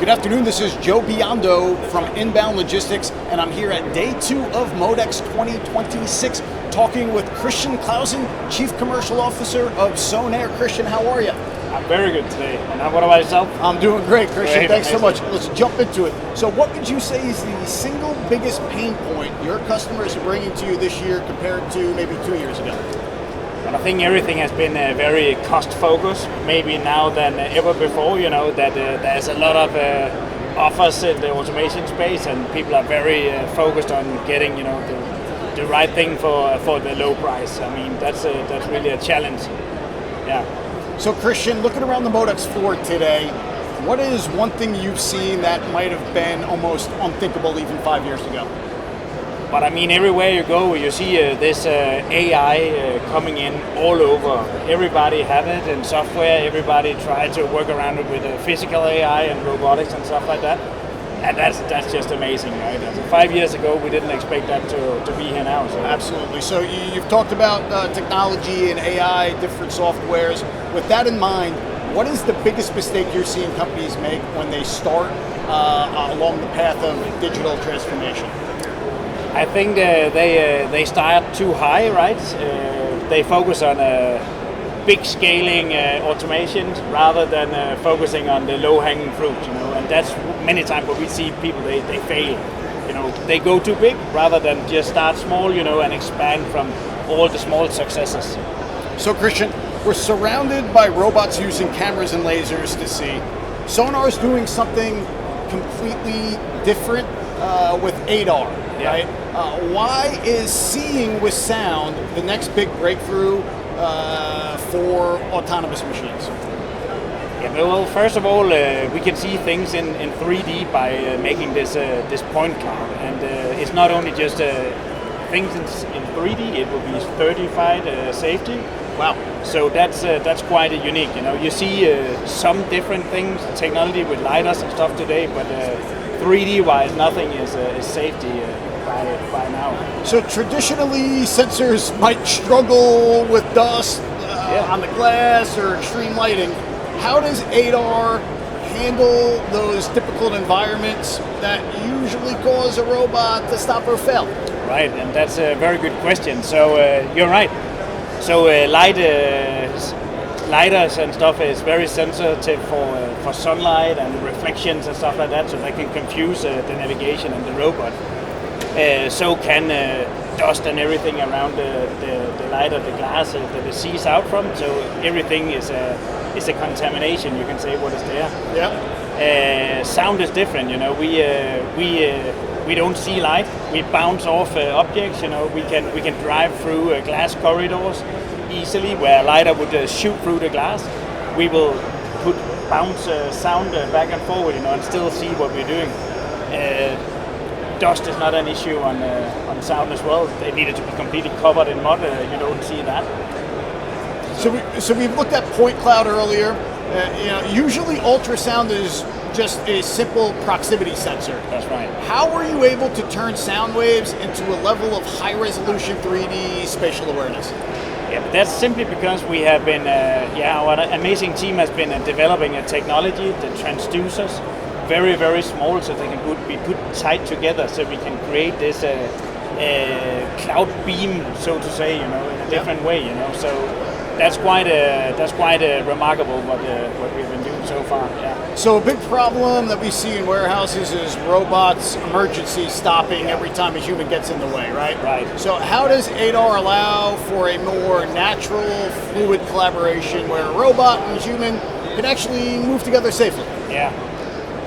Good afternoon, this is Joe Biondo from Inbound Logistics, and I'm here at day 2 of MODEX 2026, talking with Christian Clausen, Chief Commercial Officer of Sonair. Christian, how are you? I'm very good today. And what about yourself? I'm doing great, Christian. Great, Thanks so much. amazing. Let's jump into it. So what would you say is the single biggest pain point your customers are bringing to you this year compared to maybe 2 years ago? Well, I think everything has been very cost focused, maybe now than ever before, that there's a lot of offers in the automation space and people are very focused on getting, the right thing for the low price. I mean, that's really a challenge. Yeah. So Christian, looking around the MODEX floor today, what is one thing you've seen that might have been almost unthinkable even 5 years ago? But I mean, everywhere you go, you see this AI coming in all over. Everybody have it in software. Everybody try to work around it with physical AI and robotics and stuff like that. And that's just amazing, right? 5 years ago, we didn't expect that to be here now. So. Absolutely. So you've talked about technology and AI, different softwares. With that in mind, what is the biggest mistake you're seeing companies make when they start along the path of digital transformation? I think they start too high, right? They focus on big scaling automations rather than focusing on the low-hanging fruit, and that's many times what we see people, they fail. They go too big rather than just start small, and expand from all the small successes. So Christian, we're surrounded by robots using cameras and lasers to see. Sonar's doing something completely different with ADAR, right? Why is seeing with sound the next big breakthrough for autonomous machines? Yeah, well, first of all, we can see things in 3D by making this point cloud, and it's not only just things in 3D; it will be certified safety. Wow! So that's quite unique. You see some different things, technology with lidars and stuff today, but 3D-wise, nothing is safety by now. So traditionally, sensors might struggle with dust on the glass or extreme lighting. How does ADAR handle those difficult environments that usually cause a robot to stop or fail? Right, and that's a very good question. So you're right. So lidars and stuff is very sensitive for sunlight and reflections and stuff like that, so they can confuse the navigation and the robot. So can dust and everything around the lidar, the glass that it sees out from. So everything is a contamination. You can say what is there. Yeah. Sound is different. We don't see light. We bounce off objects. We can drive through glass corridors easily, where a lidar would shoot through the glass. We will bounce sound back and forward, and still see what we're doing. Dust is not an issue on sound as well. They needed to be completely covered in mud. You don't see that. So we've looked at point cloud earlier. Usually ultrasound is just a simple proximity sensor. That's right. How were you able to turn sound waves into a level of high resolution 3D spatial awareness? Yeah, but that's simply because we have been, our amazing team has been developing a technology, the transducers, very, very small, so they can be put tight together, so we can create this cloud beam, so to say, in a different way, So that's quite remarkable what we've been doing so far. Yeah. So a big problem that we see in warehouses is robots emergency stopping every time a human gets in the way, right? Right. So how does ADAR allow for a more natural, fluid collaboration where a robot and a human can actually move together safely? Yeah.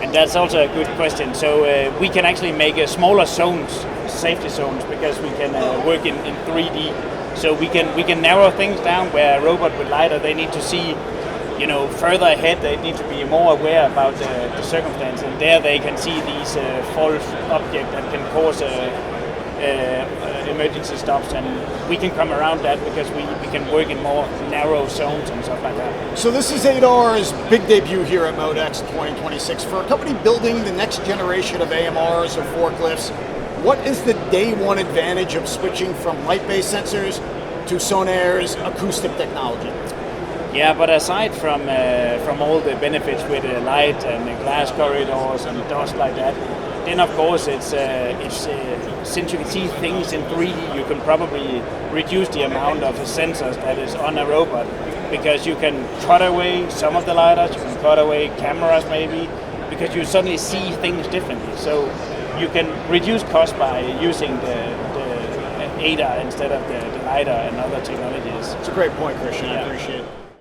And that's also a good question. So we can actually make smaller zones, safety zones, because we can work in 3D. So we can narrow things down where a robot with lidar, they need to see, further ahead. They need to be more aware about the circumstance, and there they can see these false objects that can cause emergency stops, and we can come around that because we can work in more narrow zones and stuff like that. So this is ADAR's big debut here at MODEX 2026. For a company building the next generation of AMRs or forklifts, what is the day one advantage of switching from light-based sensors to Sonair's acoustic technology? Yeah, but aside from all the benefits with the light and the glass corridors and dust like that, then of course it's since you can see things in 3D, you can probably reduce the amount of sensors that is on a robot, because you can cut away some of the lidars, you can cut away cameras maybe, because you suddenly see things differently. So you can reduce cost by using the ADA instead of the LiDAR and other technologies. It's a great point, Christian. I appreciate it.